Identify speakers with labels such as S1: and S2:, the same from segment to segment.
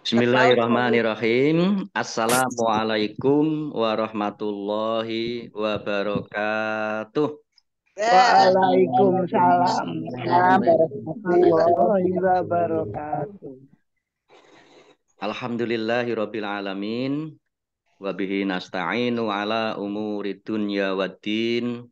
S1: Bismillahirrahmanirrahim. Assalamualaikum warahmatullahi wabarakatuh.
S2: Waalaikumsalam
S3: Wabarakatuh.
S2: warahmatullahi wabarakatuh.
S1: Alhamdulillahirabbil alamin. Wabihi nasta'inu ala umuri dunya waddin.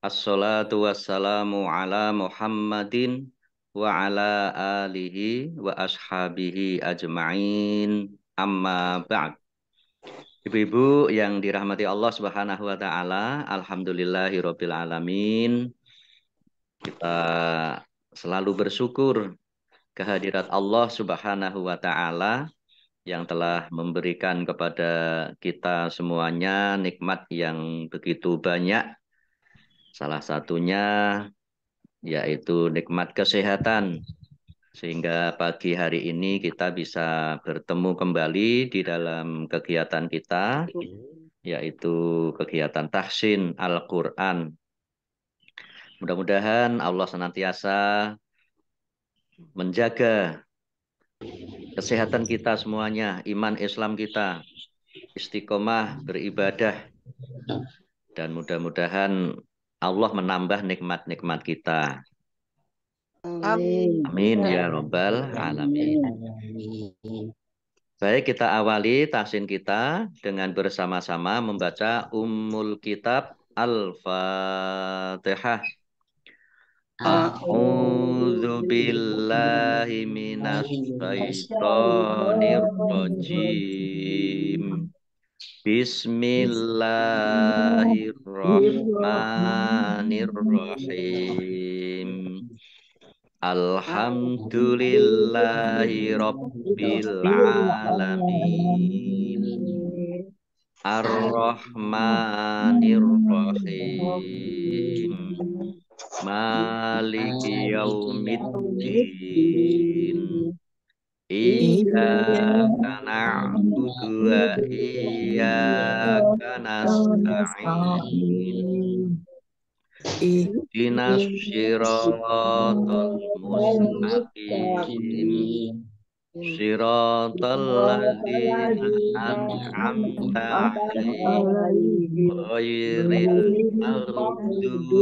S1: Assalatu wassalamu ala Muhammadin wa ala alihi wa ashabihi ajma'in. Amma ba'd. Ibu-ibu yang dirahmati Allah Subhanahu wa taala, alhamdulillahirabbil alamin. Kita selalu bersyukur kehadirat Allah Subhanahu wa taala yang telah memberikan kepada kita semuanya nikmat yang begitu banyak. Salah satunya yaitu nikmat kesehatan. Sehingga pagi hari ini kita bisa bertemu kembali di dalam kegiatan kita, yaitu kegiatan tahsin Al-Quran. Mudah-mudahan Allah senantiasa menjaga kesehatan kita semuanya, iman Islam kita, istiqomah beribadah, dan mudah-mudahan Allah menambah nikmat-nikmat kita.
S2: Amin.
S1: Amin ya Rabbal alamin. Baik, kita awali tahsin kita dengan bersama-sama membaca Ummul Kitab Al-Fatihah. A'udzu billahi minasy syaithanir rajim. Bismillahirrahmanirrahim. Alhamdulillahi rabbil alamin. Ar-Rahmanir-Rahim. Maliki yaumiddin. Iyyaka na'budu wa iyyaka nasta'in. Ihdinas siratal mustaqim. Siratal ladzina an'amta 'alaihim ghairil maghdubi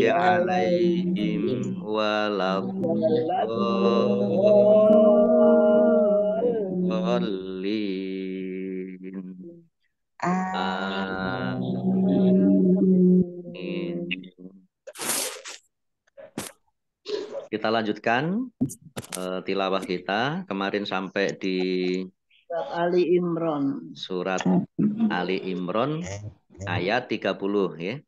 S1: 'alaihim waladdallin. Amin. Kita lanjutkan tilawah kita. Kemarin sampai di
S2: Ali Imran.
S1: surat Ali Imran ayat 30 ya.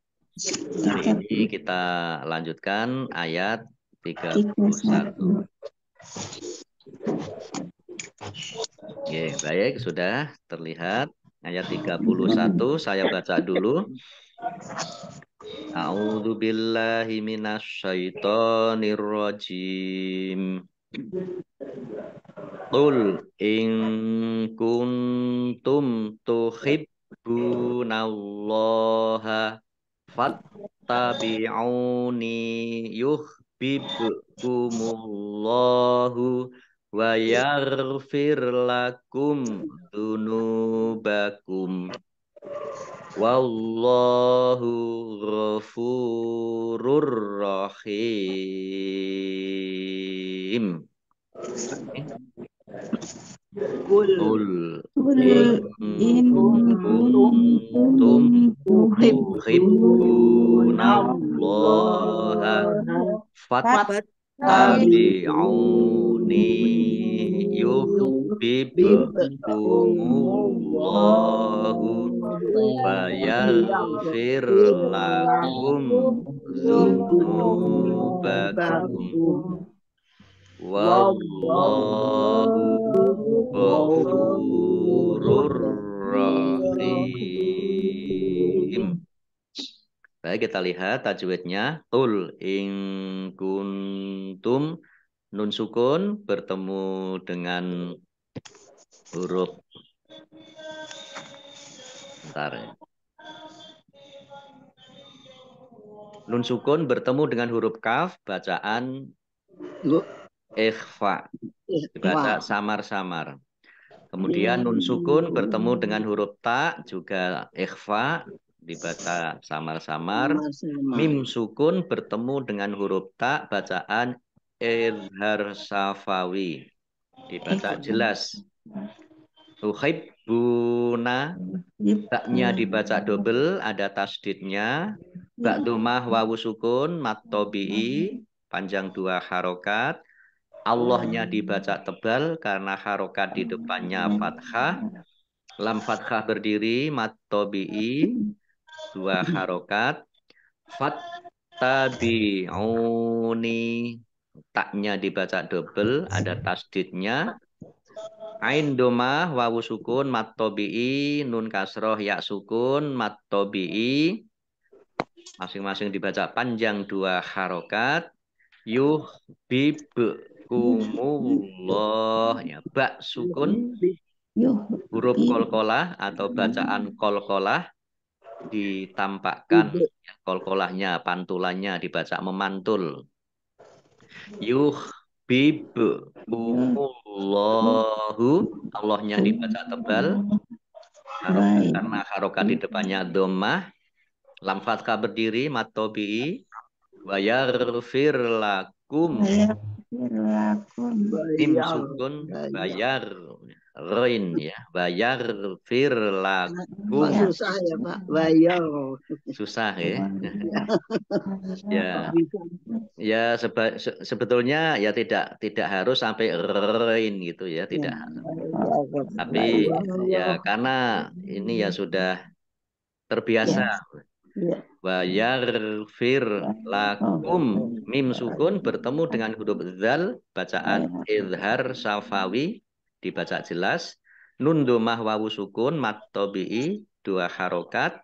S1: Hari ini kita lanjutkan ayat 31. Oke, baik, sudah terlihat ayat 31. Saya baca dulu. A'udzu billahi minasyaitonir rajim. Qul in kuntum tuhibbunallaha fattabi'uni yuhibbukumullahu wa yaghfir lakum dzunubakum. Wallahu ghafurur rahim. Qul in kuntum tuhibbunallaha fattabi'uni yuhibbukumullahu wa yaghfir lakum dzunubakum. Wallahu ghafurur rahim. Baik, kita lihat tajwidnya. Qul in kuntum, nun sukun bertemu dengan huruf nun sukun bertemu dengan huruf kaf, bacaan ikhfa. Dibaca samar-samar. Kemudian nun
S2: Hmm.
S1: sukun bertemu dengan huruf ta juga ikhfa, dibaca samar-samar.
S2: Sama-sama.
S1: Mim sukun bertemu dengan huruf ta, bacaan izhar safawi, dibaca jelas. Tuhibbuna, baknya dibaca double, ada tasdidnya. Bak domah wawu sukun, mat tobi'i, panjang 2 harokat. Allahnya dibaca tebal karena harokat di depannya fathah. Lam fathah berdiri, mat tobi'i, 2 harokat. Fattabi'uni, taknya dibaca double, ada tasdidnya. Ain domah, wawu sukun, mat tobi'i, nun kasroh, ya sukun, mat tobi'i. Masing-masing dibaca panjang 2 harokat. Yuhibbukumullah. Ya, bak sukun, huruf kolkolah atau bacaan kolkolah ditampakkan. Ya, kolkolahnya, pantulannya dibaca memantul. Yuhibbukumullahu. Allahnya dibaca tebal. Karena harokat di depannya dhammah. Lam fathah berdiri, mat tobi'i. Wa yaghfir lakum. Mim
S2: Bayar.
S1: sukun,
S2: Bayar.
S1: bayar. Roin ya. Bayar fir
S2: Pak
S1: lakum.
S2: susah ya Pak. Bayar.
S1: Susah ya.
S2: Kok
S1: Ya,
S2: bisa?
S1: ya sebetulnya ya tidak harus sampai roin gitu ya,
S2: Ya,
S1: tidak. Tapi ya
S2: bayar.
S1: karena ini ya sudah terbiasa.
S2: Ya.
S1: Bayar fir lakum. Mim sukun bertemu dengan huruf zal, bacaan izhar safawi, dibaca jelas. Nun domah wawu sukun, mat tobi'i, 2 harokat.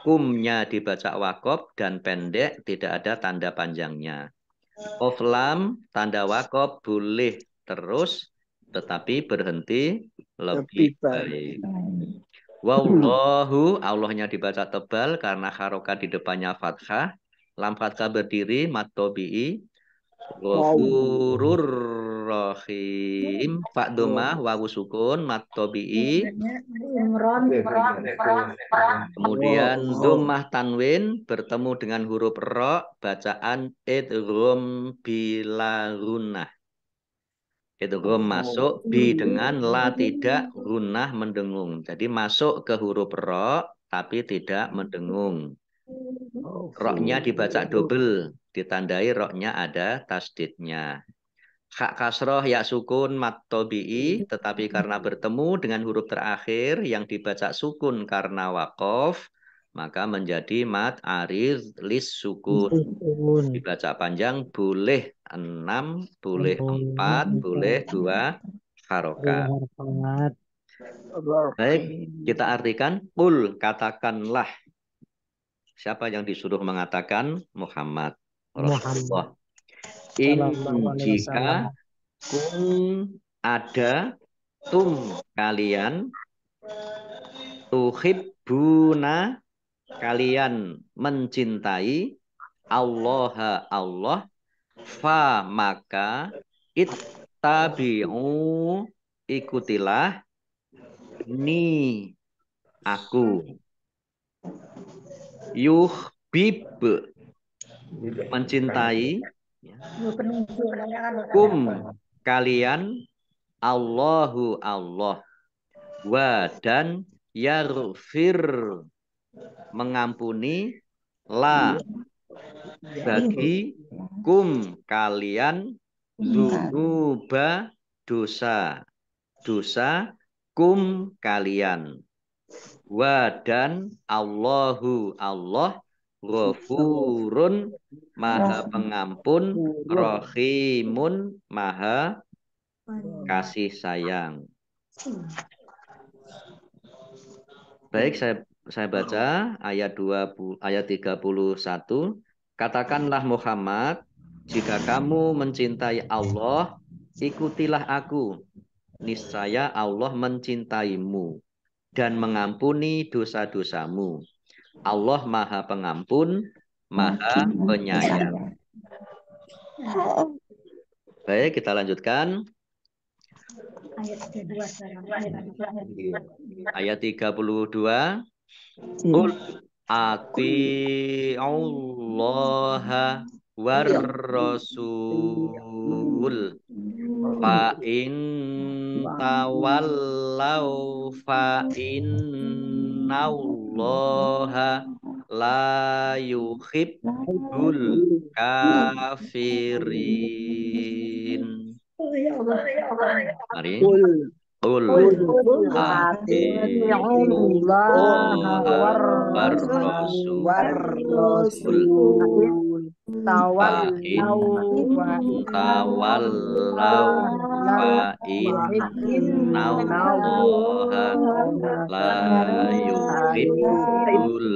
S1: Kumnya dibaca wakob dan pendek, tidak ada tanda panjangnya. Qaf lam, tanda wakob boleh terus, tetapi berhenti lebih
S2: Lebih baik.
S1: baik. Wallahu, Allahnya dibaca tebal karena harokat di depannya fathah. Lam fathah berdiri, mat tobi'i.
S2: Wow.
S1: Ghafurur rahim. Fa domah, wawu sukun, mat tobi'i. Kemudian
S2: Wow.
S1: domah tanwin bertemu dengan huruf ro, bacaan idgham bila gunnah. Idgham masuk, bi dengan la tidak, gunnah mendengung. Jadi masuk ke huruf ro, tapi tidak mendengung. Roknya dibaca double, ditandai roknya ada tasdidnya. Hak kasroh ya sukun mat tobi'i, tetapi karena bertemu dengan huruf terakhir yang dibaca sukun karena wakof, maka menjadi mat arid lis sukun. Dibaca panjang boleh 6, boleh 4, boleh 2 harokat. Baik, kita artikan qul, katakanlah. Siapa yang disuruh mengatakan? Muhammad Rasulullah. Jika kun ada kalian tuhibbuna, kalian mencintai Allah Allah, fa maka ittabi'u, ikutilah ni aku. Yuhbib, mencintai, kum kalian, Allahu Allah, wa dan yaghfir, mengampuni, la bagi, kum kalian, dzunuba dosa, dosa kum kalian, wa dan Allahu Allah, ghafurun maha pengampun, rahimun maha kasih sayang. Baik, saya baca ayat 31. Katakanlah Muhammad, jika kamu mencintai Allah, ikutilah aku. Niscaya Allah mencintaimu dan mengampuni dosa-dosamu. Allah Maha Pengampun, Maha Penyayang. Baik, kita lanjutkan. Ayat 32. Qul ati Allah war rasul fa in tawallaw fa innallaha la yuhibbul kafirin. Mari.
S2: Qul
S1: Qul
S3: Atiullah
S1: atiullaha war
S3: war
S1: rasul
S3: rasul
S1: fa in
S3: tawallau wa
S1: tawallaw fa innallaha la yuhibbul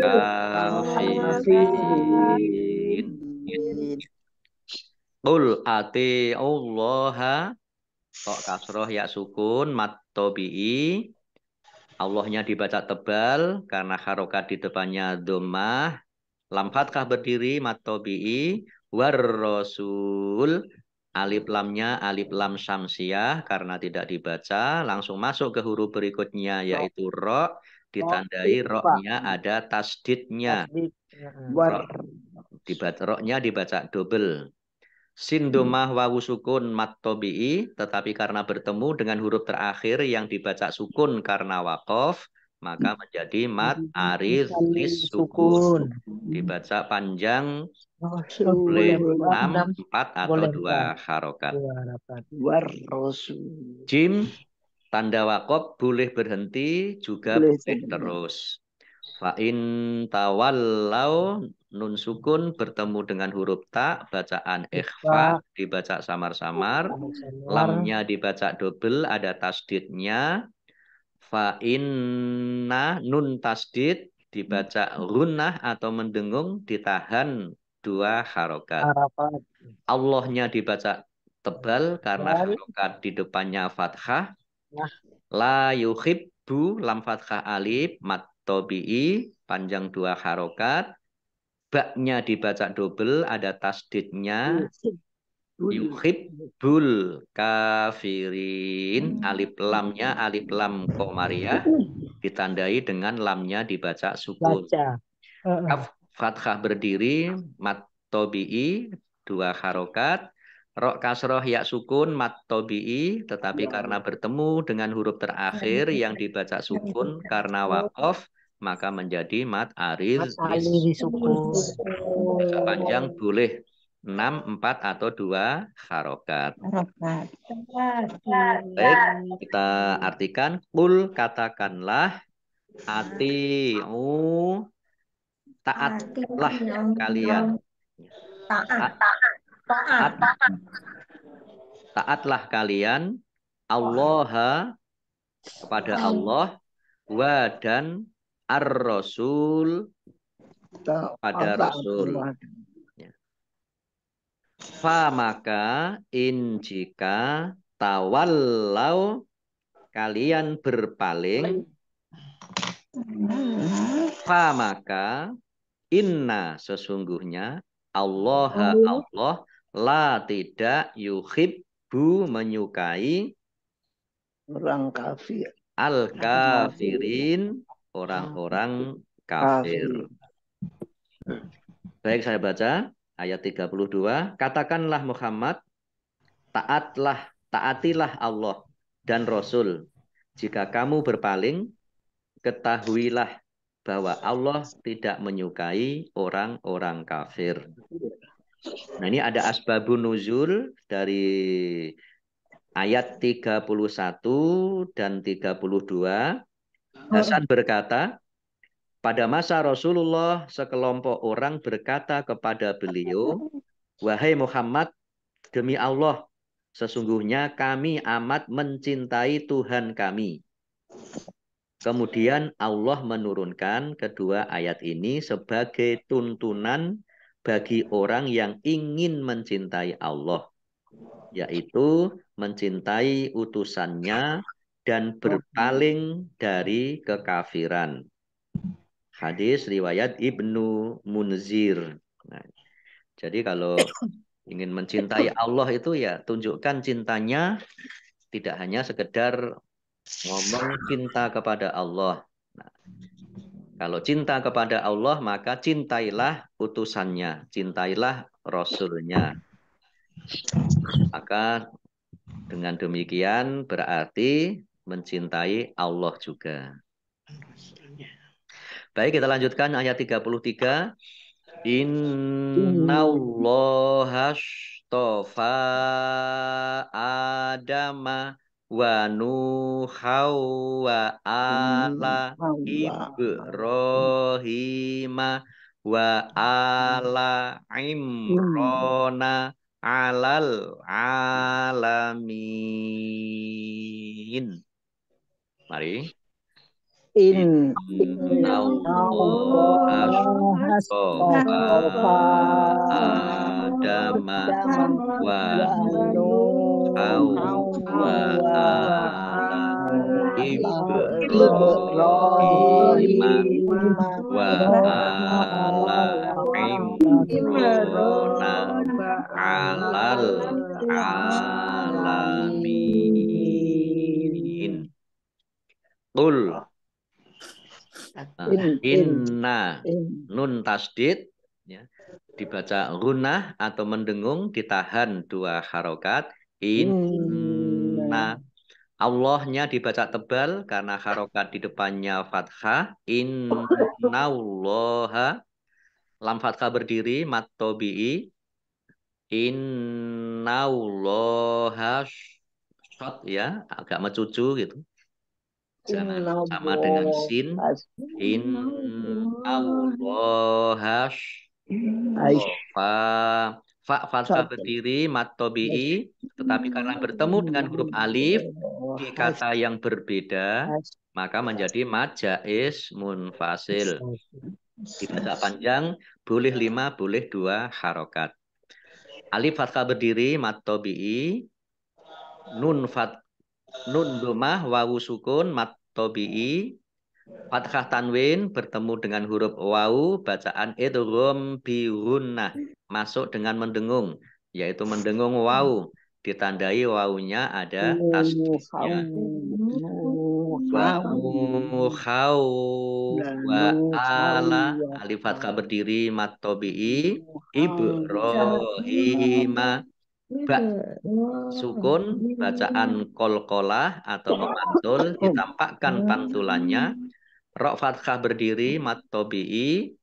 S1: kafirin. Qul atiullaha kok kasroh ya sukun mat tobi'i. Allahnya dibaca tebal karena harokat di depannya dhammah. Lam fathah berdiri mat tobi'i. War rasul alif lamnya alif lam syamsiyah karena tidak dibaca. Langsung masuk ke huruf berikutnya yaitu ro. Ditandai roknya ada tasdidnya. Ro, roknya dibaca double. Sin domah wawu sukun mat tobi'i, tetapi karena bertemu dengan huruf terakhir yang dibaca sukun karena wakof, maka menjadi mat arid lis sukun. Dibaca panjang boleh 6, 4 atau 2 harokat.
S2: war rasul.
S1: Jim tanda wakof boleh berhenti juga boleh terus. Fa'in tawallau nun sukun bertemu dengan huruf ta, bacaan ikhfa, dibaca samar-samar. Lamnya dibaca double, ada tasdidnya. Fa'inna nun tasdid, dibaca gunnah atau mendengung, ditahan 2 harokat. Allahnya dibaca tebal karena harokat di depannya fathah. La yuhibbu lam fathah alif mat tobi'i panjang 2 harokat. Baknya dibaca double ada tasdidnya. Yuhibbul kafirin alif lamnya alif lam komariah ditandai dengan lamnya dibaca sukun. Kaf fathah berdiri mat tobi'i 2 harokat. Rok kasroh ya sukun mat tobi'i, tetapi karena bertemu dengan huruf terakhir yang dibaca sukun karena wakof, maka menjadi mat arid sukun. Baca panjang boleh 6, 4 atau 2 harokat. Baik, kita artikan. Qul katakanlah ati'u taatlah kalian. Taatlah kalian Allah kepada Allah wa dan ar-rasul pada Rasul. Fa maka in jika tawallau kalian berpaling, fa maka inna sesungguhnya Allah la tidak yuhibbu menyukai
S2: Orang kafir.
S1: al kafirin orang-orang kafir. Baik, saya baca ayat 32. Katakanlah Muhammad, taatilah Allah dan Rasul. Jika kamu berpaling, ketahuilah bahwa Allah tidak menyukai orang-orang kafir. Nah, ini ada asbabun nuzul dari ayat 31 dan 32. Hasan berkata, pada masa Rasulullah sekelompok orang berkata kepada beliau, wahai Muhammad, demi Allah, sesungguhnya kami amat mencintai Tuhan kami. Kemudian Allah menurunkan kedua ayat ini sebagai tuntunan bagi orang yang ingin mencintai Allah, yaitu mencintai utusannya dan berpaling dari kekafiran. Hadis riwayat Ibnu Munzir. Nah, jadi kalau Ingin mencintai Allah itu ya tunjukkan cintanya, tidak hanya sekedar ngomong cinta kepada Allah. Nah, kalau cinta kepada Allah, maka cintailah utusannya, cintailah Rasulnya. Maka dengan demikian berarti mencintai Allah juga. Baik, kita lanjutkan ayat 33. Innallaha astafa Adama wa Nuha wa ala Ibrahim wa ala Imrana alal alamin. Mari. Innallaha astafa Adama wa Nuha wa ala Ibrahim wa ala Imrana alal alamin. Qul. Inna nun tasdid ya, dibaca gunnah atau mendengung, ditahan 2 harokat. Inna Allahnya dibaca tebal karena harokat di depannya fathah. Innallaha lam fathah berdiri mat tobi'i. Innallaha shot ya agak mecucu gitu. Jangan sama dengan sin. Innallaha astafa. Fa fathah berdiri mat tobi'i, tetapi karena bertemu dengan huruf alif di kata yang berbeda, maka menjadi mad jaiz munfasil. Dibaca panjang, boleh 5, boleh 2 harokat. Alif fathah berdiri mat tobi'i, nun domah wawu sukun mat tobi'i, fathah tanwin bertemu dengan huruf wawu, bacaan idgham bi gunnah, masuk dengan mendengung, yaitu mendengung wawu, ditandai wawunya ada tasdidnya. Wa nuhau wa ala alif fathah berdiri mat tobi'i, Ibrahima ba sukun, bacaan kolkolah atau memantul, ditampakkan pantulannya. Ro fathah berdiri mat tobi'i,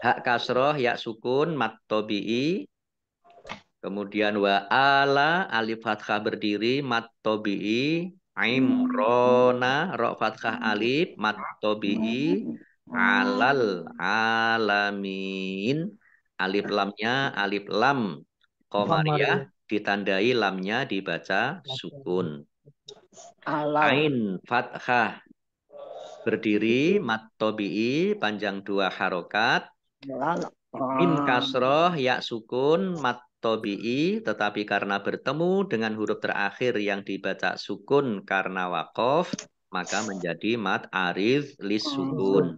S1: hak kasroh ya sukun mat tobi'i, kemudian wa ala alif fathah berdiri mat tobi'i, Imrona ro fathah alif mat tobi'i, alal alamin alif lamnya alif lam qamariyah, ditandai lamnya dibaca sukun. Ain fathah berdiri mat tobi'i panjang 2 harokat. Mim kasroh ya sukun mat tobi'i, tetapi karena bertemu dengan huruf terakhir yang dibaca sukun karena wakof, maka menjadi mat arif lis sukun.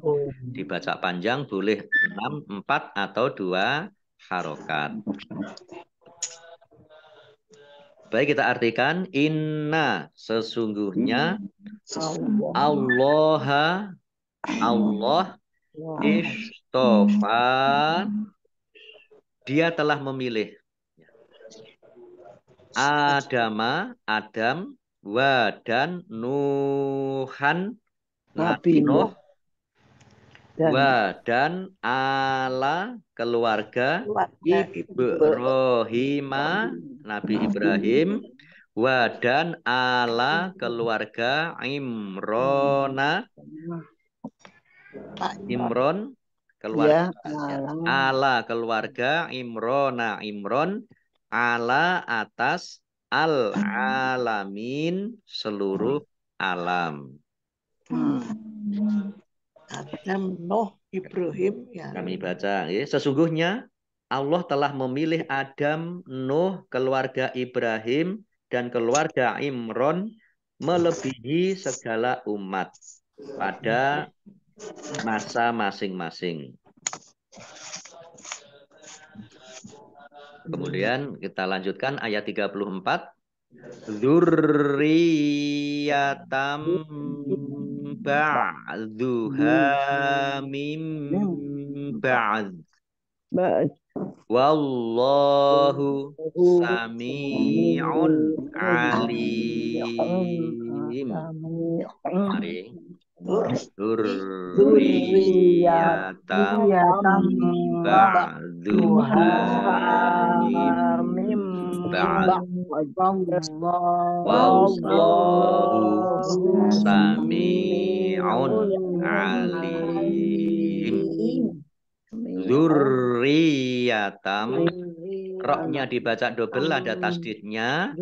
S1: Dibaca panjang boleh 6, 4 atau 2 harokat. Baik, kita artikan. Inna sesungguhnya Allah istofa dia telah memilih Adam wa dan Nuhan Nabi Nuh wa dan ala keluarga Ibrahim Nabi Ibrahim wa dan ala keluarga Imron keluarga ala keluarga Imron ala atas al alamin seluruh alam.
S2: Adam, Nuh, Ibrahim ya.
S1: Kami baca ya. Sesungguhnya Allah telah memilih Adam, Nuh, keluarga Ibrahim dan keluarga Imron melebihi segala umat pada masa masing-masing. Kemudian kita lanjutkan ayat 34. Dzurriyyatam ba'duha mim ba'd. Wallahu sami'un alim. Mari. Dzurriyyatam ba'duha mim ba'd. Wallahu sami'un alim. Dzurriyatam, roknya dibaca double, ada tasdidnya.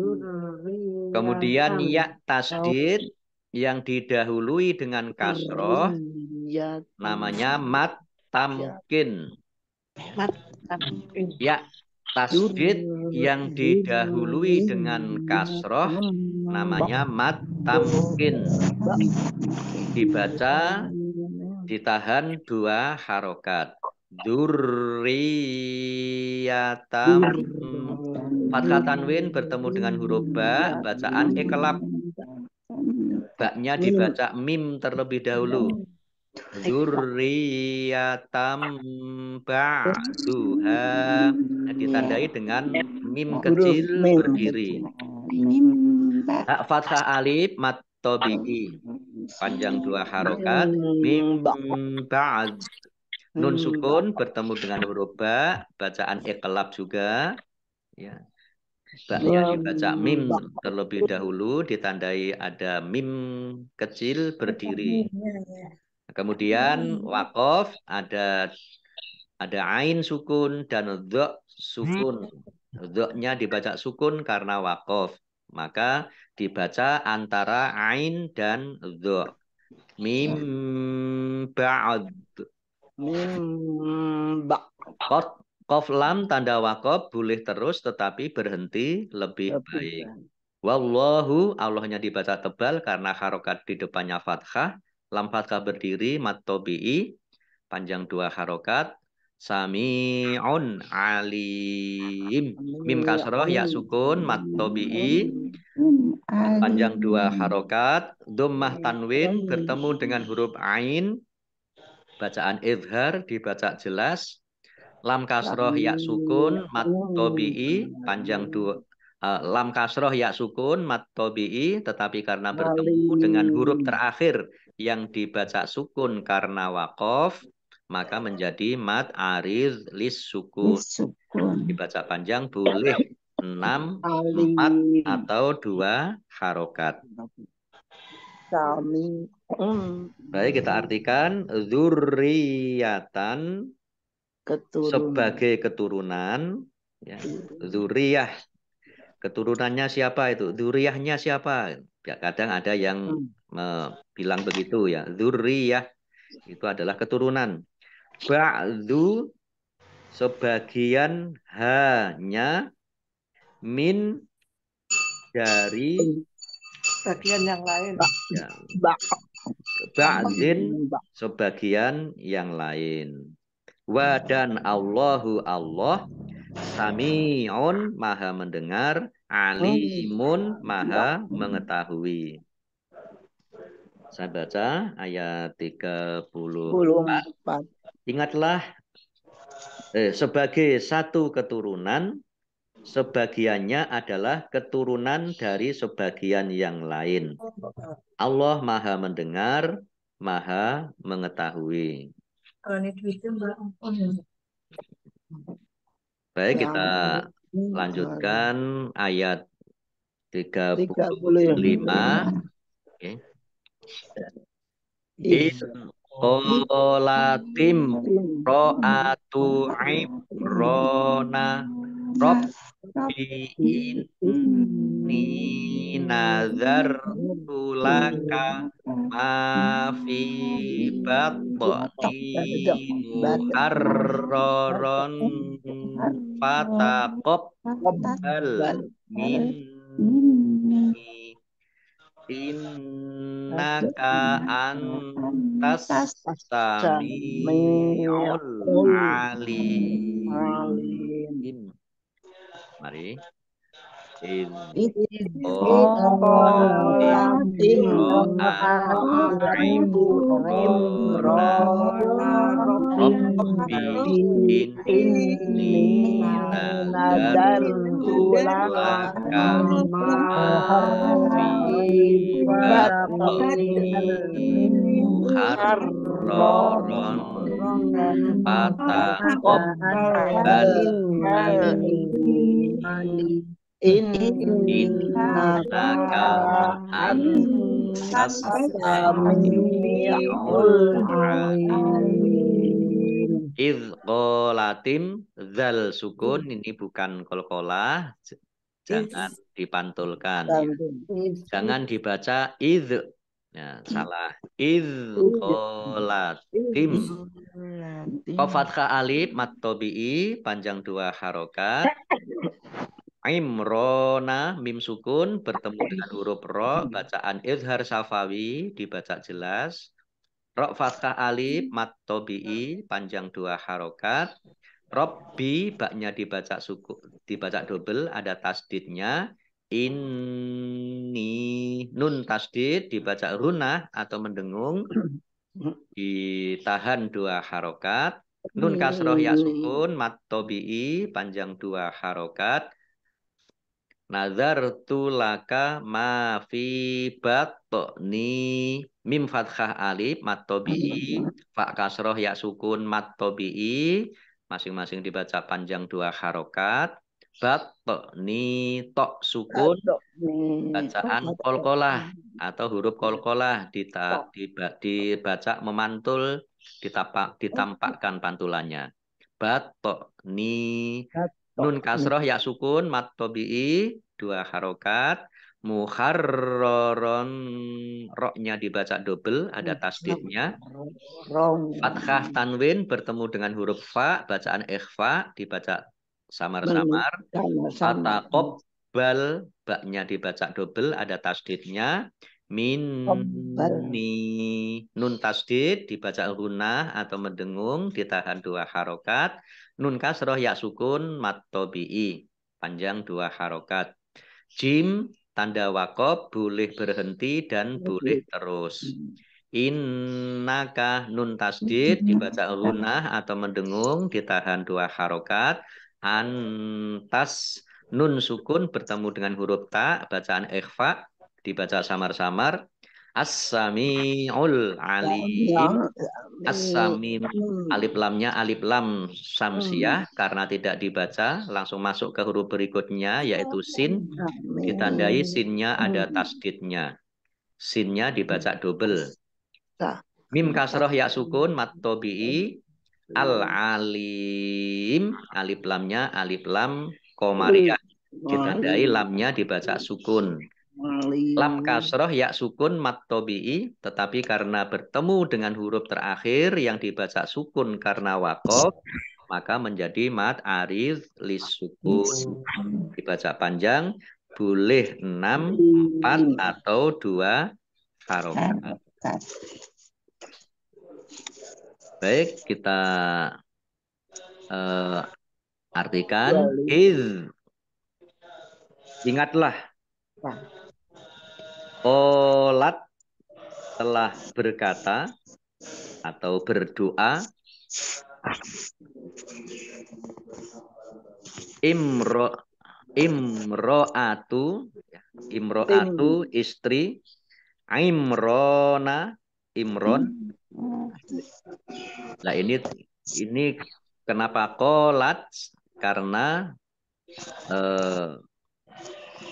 S1: Kemudian ya tasdid yang didahului dengan kasroh namanya mat tamkin. Ya tasdid yang didahului dengan kasroh namanya mat tamkin. Dibaca ditahan 2 harokat. Dzurriyatam, fathah tanwin bertemu dengan huruf ba, bacaan iklab. Baknya dibaca mim terlebih dahulu. Dzurriyatam ba'duha, ditandai dengan mim kecil berdiri. Hak fathah alif mat tabi'i, panjang 2 harokat. Mim ba'd. Nun sukun bertemu dengan huruf ba, bacaan iklab juga. Ya. Baknya dibaca mim terlebih dahulu, ditandai ada mim kecil berdiri. Kemudian waqaf ada ain sukun dan dha sukun. Dha-nya dibaca sukun karena waqaf. Maka dibaca antara ain dan dha. Mim ba'd. Qaf lam tanda waqaf boleh terus tetapi berhenti lebih baik. Wallahu, Allahnya dibaca tebal karena harokat di depannya fathah. Lam fathah berdiri, mat tabi'i, panjang 2 harokat. Sami'un alim. Mim kasroh, ya sukun, mat tabi'i, panjang 2 harokat. Dhammah tanwin bertemu dengan huruf ain. Bacaan izhar dibaca jelas. Lam kasroh ya sukun mat tabi'i, panjang 2. Lam kasroh ya sukun mat tabi'i, tetapi karena bertemu dengan huruf terakhir yang dibaca sukun karena waqaf, maka menjadi mat ariz lis sukun. Dibaca panjang boleh 6, 4 atau 2 harokat. Baik, kita artikan dzurriyatan sebagai keturunan. Ya. Dzurriyah, keturunannya siapa itu? Dzurriyahnya siapa? Ya, kadang ada yang bilang begitu ya. Dzurriyah itu adalah keturunan. Ba'du, sebagian hanya, min, dari
S2: bagian yang lain.
S1: Ya. Ba'din, sebagian yang lain. Wa dan Allahu Allah sami'un, maha mendengar, alimun, maha mengetahui. Saya baca ayat 34. Ingatlah sebagai satu keturunan, sebagiannya adalah keturunan dari sebagian yang lain. Allah maha mendengar, maha mengetahui. Baik, kita lanjutkan ayat 35. Okay. Qolatim ro'atu ibrona Rabbi inni nazartu laka ma fi batni muharraron fataqabbal minni innaka antas sami'ul alim. Mari. Id
S3: Qolatim
S1: Imrona Rabbi inni nadartu laka fi batni muharraran fataqabbal innaka antas samiul alim. Qolatim zal sukun ini bukan kolkolah, jangan dipantulkan ya. Jangan dibaca id. Ya, salah. Qolatim. Fathah alif mat tabi'i panjang 2 harokat. Imrona mim sukun bertemu dengan huruf ro, bacaan izhar safawi dibaca jelas. Ro fathah alif mat tabi'i panjang 2 harokat. Robbi baknya dibaca dibaca double ada tasdidnya. Ini nun tasdid dibaca runah atau mendengung ditahan 2 harokat. Nun kasroh ya sukun mat tabi'i panjang 2 harokat. Nazartu laka ma fi batni mim fathah alif mat tabi'i fa kasroh ya sukun mat tabi'i masing-masing dibaca panjang 2 harokat. Batni tok sukun bacaan kolkolah atau huruf kolkolah dibaca memantul ditampakkan pantulannya. Batni nun kasroh ya sukun mat tabi'i 2 harokat. Muharraron roknya dibaca double ada tasdidnya. Fathah tanwin bertemu dengan huruf fa bacaan ikhfa dibaca samar-samar. Fataqabbal baknya dibaca double ada tasdidnya. Minni nun tasdid dibaca runah atau mendengung ditahan 2 harokat. Nun kasroh ya sukun mat tabi'i panjang 2 harokat. Jim tanda wakob boleh berhenti dan boleh terus. Innaka nun tasdid dibaca runah atau mendengung ditahan 2 harokat. Antas nun sukun bertemu dengan huruf ta bacaan ikhfa dibaca samar-samar. As-sami'ul alim. As-sami alif lamnya alif lam samsiah karena tidak dibaca langsung masuk ke huruf berikutnya yaitu sin ditandai sinnya ada tasdidnya. Sinnya dibaca double. Mim kasroh ya sukun mat tabi'i al-alim alif lamnya alif lam komariah ditandai lamnya dibaca sukun. Lam kasroh ya sukun mat tabi'i tetapi karena bertemu dengan huruf terakhir yang dibaca sukun karena wakof maka menjadi mat arid lis sukun dibaca panjang boleh 6, 4 atau 2 harokat. Baik, kita artikan ingatlah Qolat telah berkata atau berdoa imro'atu istri Imron. Nah ini kenapa qolat karena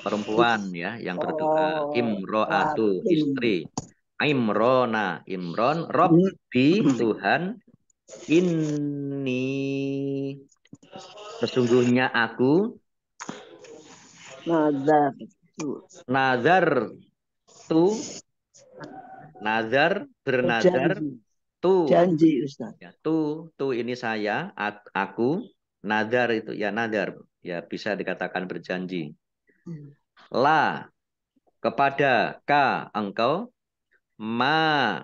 S1: perempuan ya yang berdoa. Imro'atu istri Imron Robbi Tuhan ini sesungguhnya aku nazar bernazar
S3: janji Ustaz.
S1: ya, ini saya aku nazar itu ya nazar ya bisa dikatakan berjanji. La kepada ka engkau ma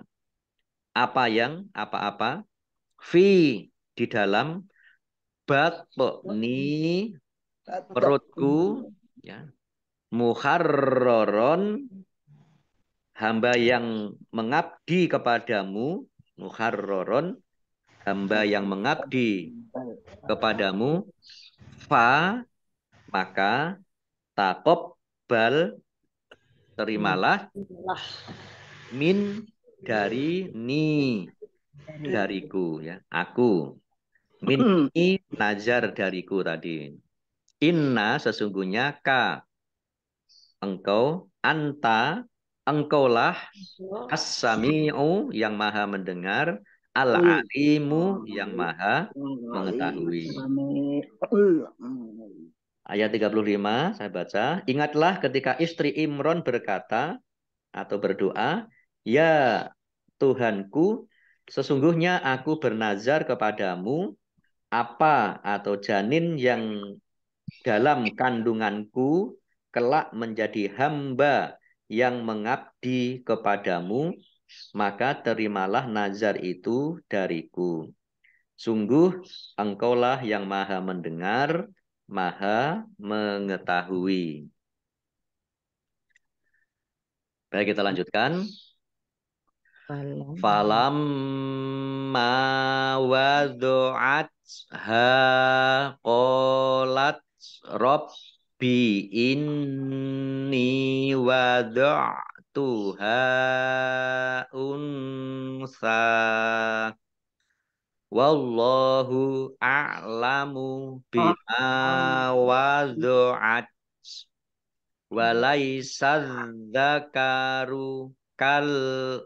S1: apa-apa fi di dalam batni perutku, ya, muharroron, hamba yang mengabdi kepadamu, muharroron, hamba yang mengabdi kepadamu, fa, maka takobbal, terimalah, min, dari, dariku, ya, aku, min, nazar, dariku tadi. Inna, sesungguhnya, ka, engkau, anta, engkaulah, as-sami'u, yang maha mendengar, al-alimu, yang maha mengetahui. Ayat 35 saya baca. Ingatlah ketika istri Imron berkata atau berdoa, ya Tuhanku, sesungguhnya aku bernazar kepadamu apa atau janin yang dalam kandunganku kelak menjadi hamba yang mengabdi kepadamu, maka terimalah nazar itu dariku. Sungguh engkaulah yang maha mendengar, maha mengetahui. Baik, kita lanjutkan. Falamma wadu'atha qalat rabbi inni wadu'tuha unsa wallahu a'lamu bima wadu'at walaysa dzakaru kal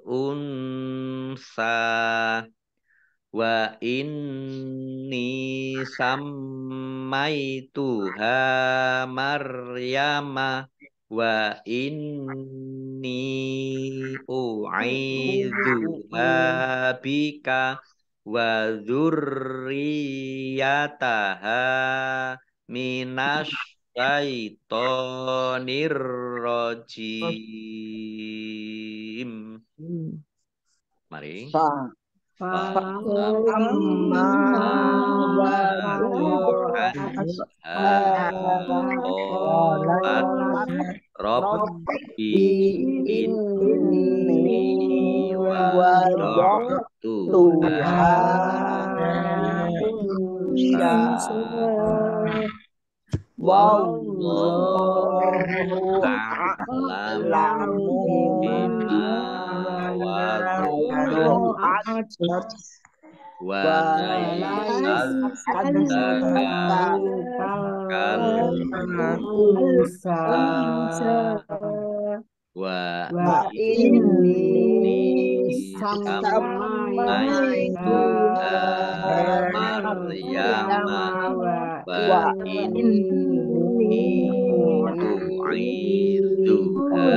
S1: unsa wa inni sammaituha Maryama wa inni u'idzuha bika wa dzurriyyataha minasyaitonir rajim. Mari.
S3: Amma
S1: Rabbi
S3: inni
S1: wada'tuha unsa wallahu a'lamu bima wadu'at wa laisa dzakaru kal unsa wa inni sammaituha Maryama wa inni u'idzuha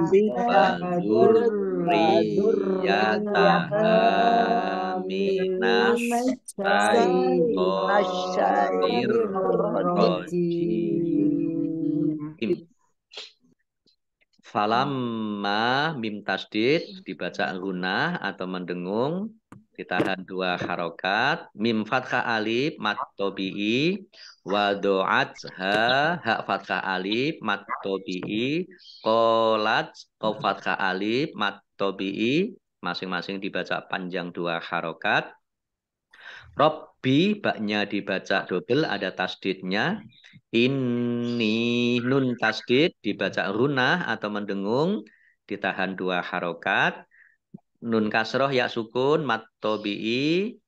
S1: bika wa dzurriyyataha minasyaitonir rajim. Falamma mim tasdid dibaca gunah atau mendengung, ditahan 2 harokat, mim fathah alif mat tobi'i wa do'atha ha fathah alif mat tobi'i qolat qaf fathah alif mat tobi'i, masing-masing dibaca panjang 2 harokat. Robbi baknya dibaca double, ada tasdidnya. Ini nun tasdid dibaca runah atau mendengung, ditahan 2 harokat. Nun kasroh ya sukun mat tobi'i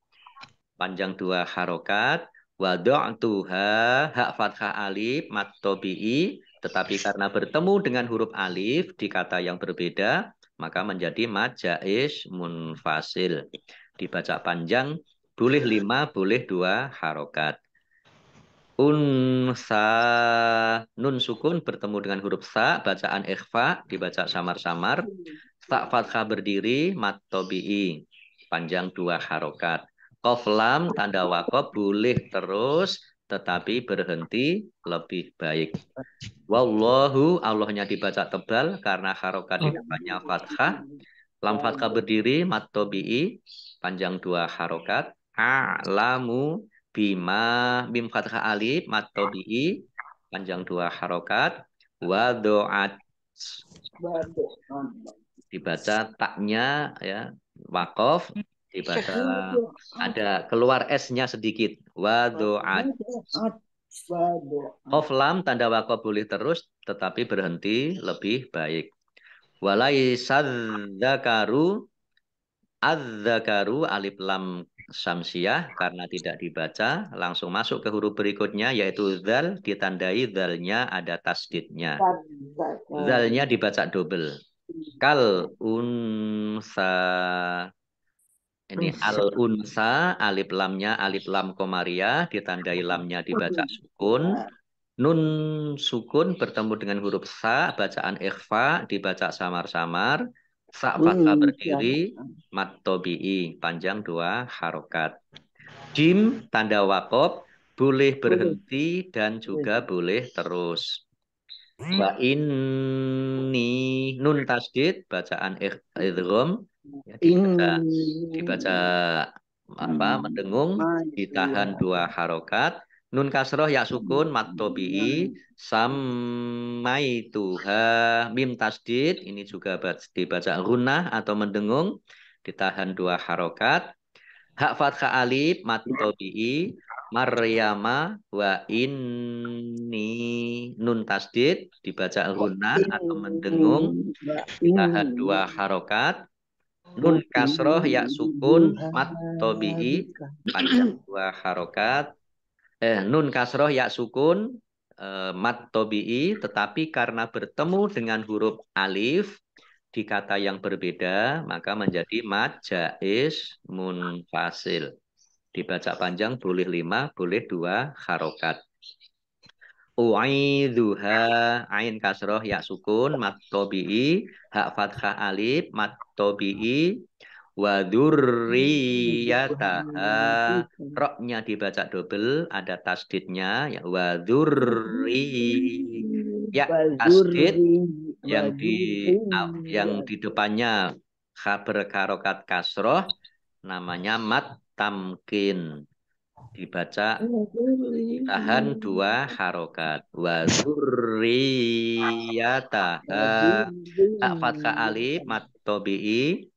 S1: panjang 2 harokat. Wadu'tuha hak fathah alif mat tobi'i, tetapi karena bertemu dengan huruf alif di kata yang berbeda maka menjadi mad jaiz munfasil, dibaca panjang, boleh 5 boleh 2 harokat. Unsa nun sukun bertemu dengan huruf sa, bacaan ikhfa, dibaca samar-samar. Sa fathah berdiri mat tobi'i panjang 2 harokat. Qaf lam tanda waqaf boleh terus tetapi berhenti lebih baik. Wallahu, Allahnya dibaca tebal karena harokat di depannya fathah. Lam fathah berdiri mat tobi'i panjang 2 harokat. A'lamu bima mim fathah alif mat tabi'i panjang 2 harokat wadoat dibaca taknya ya wakof dibaca ada keluar s-nya sedikit wadoat Qaf lam tanda wakof boleh terus tetapi berhenti lebih baik walaisad dzakaru az-zakaru alif lam samsiah karena tidak dibaca langsung masuk ke huruf berikutnya yaitu zal ditandai zalnya ada tasdidnya. Zalnya dibaca double. Kal unsa ini al unsa alif lamnya alif lam komariah ditandai lamnya dibaca sukun. Nun sukun bertemu dengan huruf sa bacaan ikhfa dibaca samar-samar. Sa fathah berdiri mat tobi'i panjang 2 harokat. Jim tanda wakof boleh berhenti dan juga boleh terus. Wa inni nun tasdid bacaan idgham ya, dibaca apa mendengung ditahan 2 harokat. Nun kasroh ya sukun mat tobi'i samaituha mim tasdid ini juga dibaca gunah atau mendengung ditahan 2 harokat. Hak fathah alif mat tobi'i Maryama wa inni nun tasdid dibaca gunah atau mendengung ditahan 2 harokat. Nun kasroh ya sukun mat tobi'i panjang 2 harokat. Nun kasroh ya sukun mat tobi'i tetapi karena bertemu dengan huruf alif di kata yang berbeda maka menjadi mad jaiz munfasil. Dibaca panjang boleh 5, boleh 2 harokat. U'idzuha ain kasroh ya sukun mat tobi'i hak fathah alif mat tobi'i wa dzurriyyataha roknya dibaca double ada tasdidnya ya wa ya tasdid yang di depannya berkarokat kasroh namanya mat tamkin dibaca tahan 2 harokat wa dzurriyyataha hak fathah alif mat tobi'i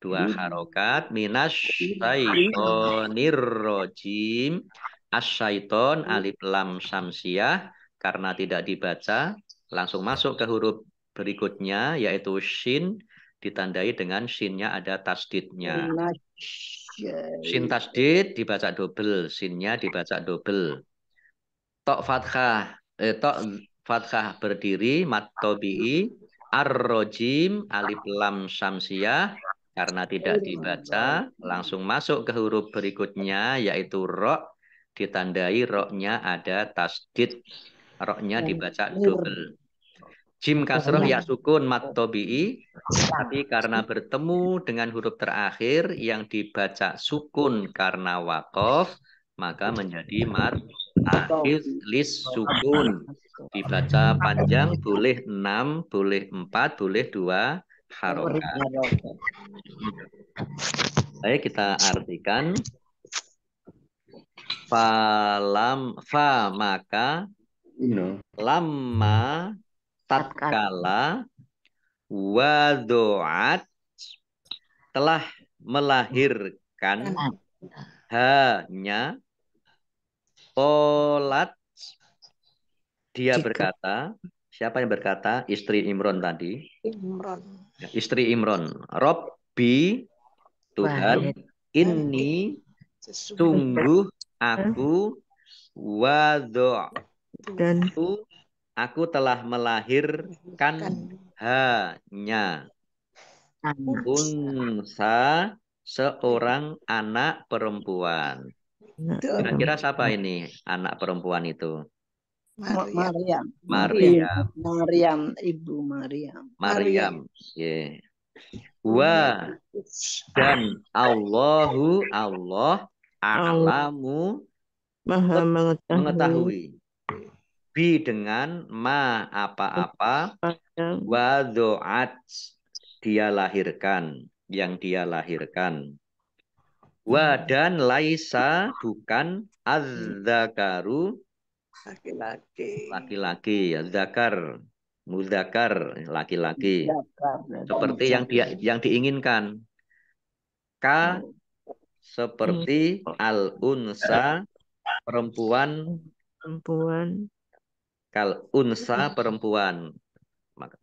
S1: 2 harokat minasyaitonir rojim asyaiton alif lam samsiah karena tidak dibaca langsung masuk ke huruf berikutnya yaitu shin ditandai dengan shinnya ada tasdidnya. Shin tasdid dibaca double, shinnya dibaca double. Tok fathah berdiri mat tobi'i ar-rojim alif lam samsiah karena tidak dibaca langsung masuk ke huruf berikutnya yaitu ro ditandai roknya ada tasdid roknya dibaca double. Jim kasroh ya sukun mat tobi'i tapi karena bertemu dengan huruf terakhir yang dibaca sukun karena wakof maka menjadi mat akhir lis sukun dibaca panjang boleh 6 boleh 4 boleh 2 harokat. Baik kita artikan fa maka lamma tatkala wadu'at telah melahirkan hanya Qolat dia berkata, siapa yang berkata? Istri Imron tadi.
S2: Imron.
S1: Ya, istri Imron. Robbi Tuhan, ini sungguh aku wado dan aku telah melahirkan hanya unsa seorang anak perempuan. Kira-kira siapa ini anak perempuan itu?
S3: Maryam, Ibu Maryam.
S1: Maryam. Yeah. Wa dan Allah a'lamu
S3: Maha
S1: mengetahui. Bi dengan ma apa-apa wa do'at dia lahirkan yang dia lahirkan. Wa dan laisa bukan az-zakaru
S2: Laki-laki.
S1: laki-laki, ya zakar, muzakar laki-laki.
S3: Zakar.
S1: Seperti yang diinginkan. Ka seperti al-unsa perempuan, kal unsa perempuan.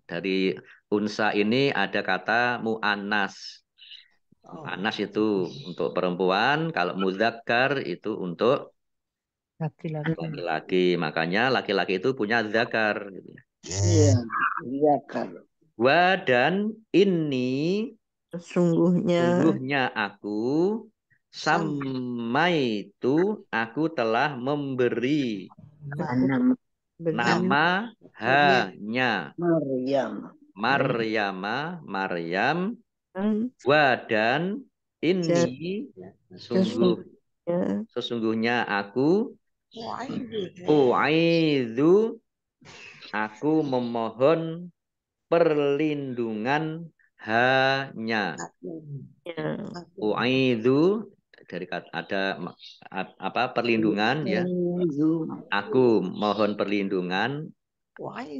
S1: Dari unsa ini ada kata mu'annas. Mu'annas itu untuk perempuan, kalau muzakkar itu untuk laki-laki. Makanya laki-laki itu punya zakar.
S3: Iya, zakar.
S1: Wa dan ini sungguhnya aku samai itu aku telah memberi nama hanya
S3: Maryam.
S1: Maryam wa dan ini sesungguhnya aku u'idzu aku memohon perlindungan hanya u'idzu dari kata ada apa perlindungan ya. Aku mohon perlindungan.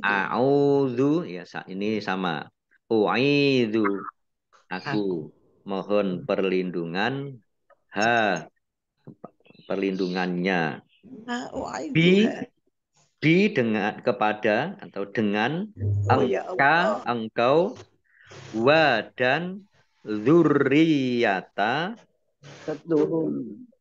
S1: A'udzu ya ini sama. U'idzu aku mohon perlindungan perlindungannya. Bi dengan kepada atau dengan engkau wa dan zurriyata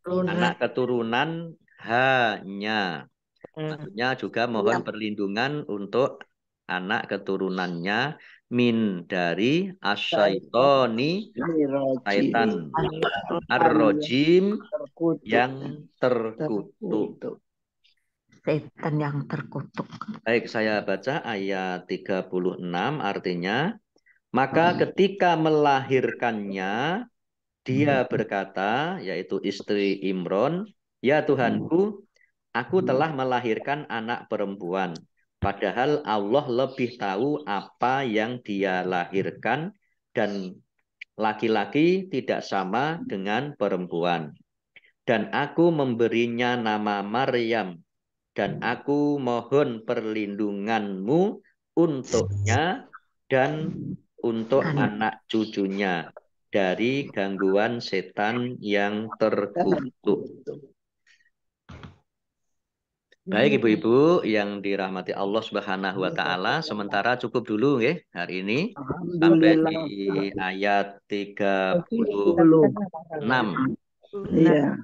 S1: anak keturunan hanya. Maksudnya juga mohon perlindungan untuk anak keturunannya min dari asyaitoni syaitan ar-rajim yang terkutuk.
S4: Setan yang terkutuk.
S1: Baik, saya baca ayat 36 artinya, maka ketika melahirkannya dia berkata, yaitu istri Imron, ya Tuhanku, aku telah melahirkan anak perempuan. Padahal Allah lebih tahu apa yang dia lahirkan dan laki-laki tidak sama dengan perempuan. Dan aku memberinya nama Maryam. Dan aku mohon perlindunganmu untuknya dan untuk anak cucunya dari gangguan setan yang terkutuk. Baik ibu-ibu yang dirahmati Allah Subhanahu wa taala, sementara cukup dulu ya hari ini sampai di ayat 36.
S3: Iya.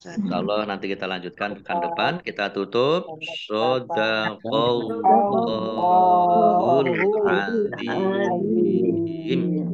S1: Insyaallah nanti kita lanjutkan pekan depan. Kita tutup. Shadaqallahul azim.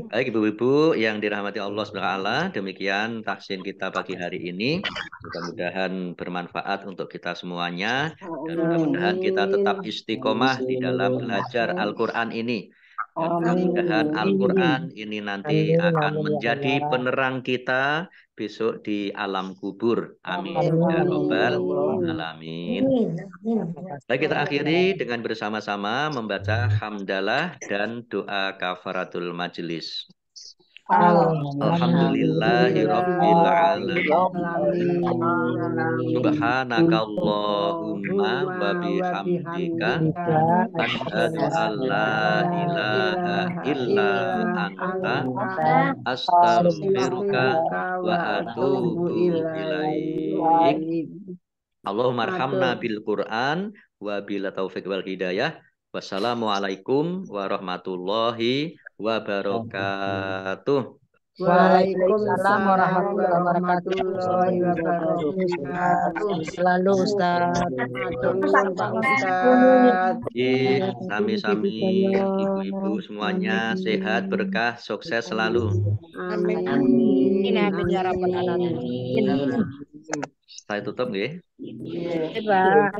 S1: Baik ibu-ibu yang dirahmati Allah SWT, demikian tahsin kita pagi hari ini. Mudah-mudahan bermanfaat untuk kita semuanya. Dan mudah-mudahan kita tetap istiqomah di dalam belajar Al-Quran ini. Dan mudah-mudahan Al-Quran ini nanti akan menjadi penerang kita besok di alam kubur. Amin. Ya Rabbal Alamin. Baik, kita akhiri dengan bersama-sama membaca hamdalah dan doa kafaratul majelis. Alhamdulillahirabbil alamin. Subhanakallahumma wa bihamdika asyhadu an la ilaha illa anta astaghfiruka wa atubu ilaik. Allahumma arhamna bil Qur'an wa bil taufiq wal hidayah. Wassalamualaikum warahmatullahi wabarakatuh.
S4: Waalaikumsalam warahmatullahi wabarakatuh. Selalu Ustaz.
S1: Sami-sami ibu-ibu semuanya sehat, berkah, sukses selalu.
S2: Amin.
S4: Amin ya rabbal alamin.
S1: Saya tutup nggih.
S4: Iya.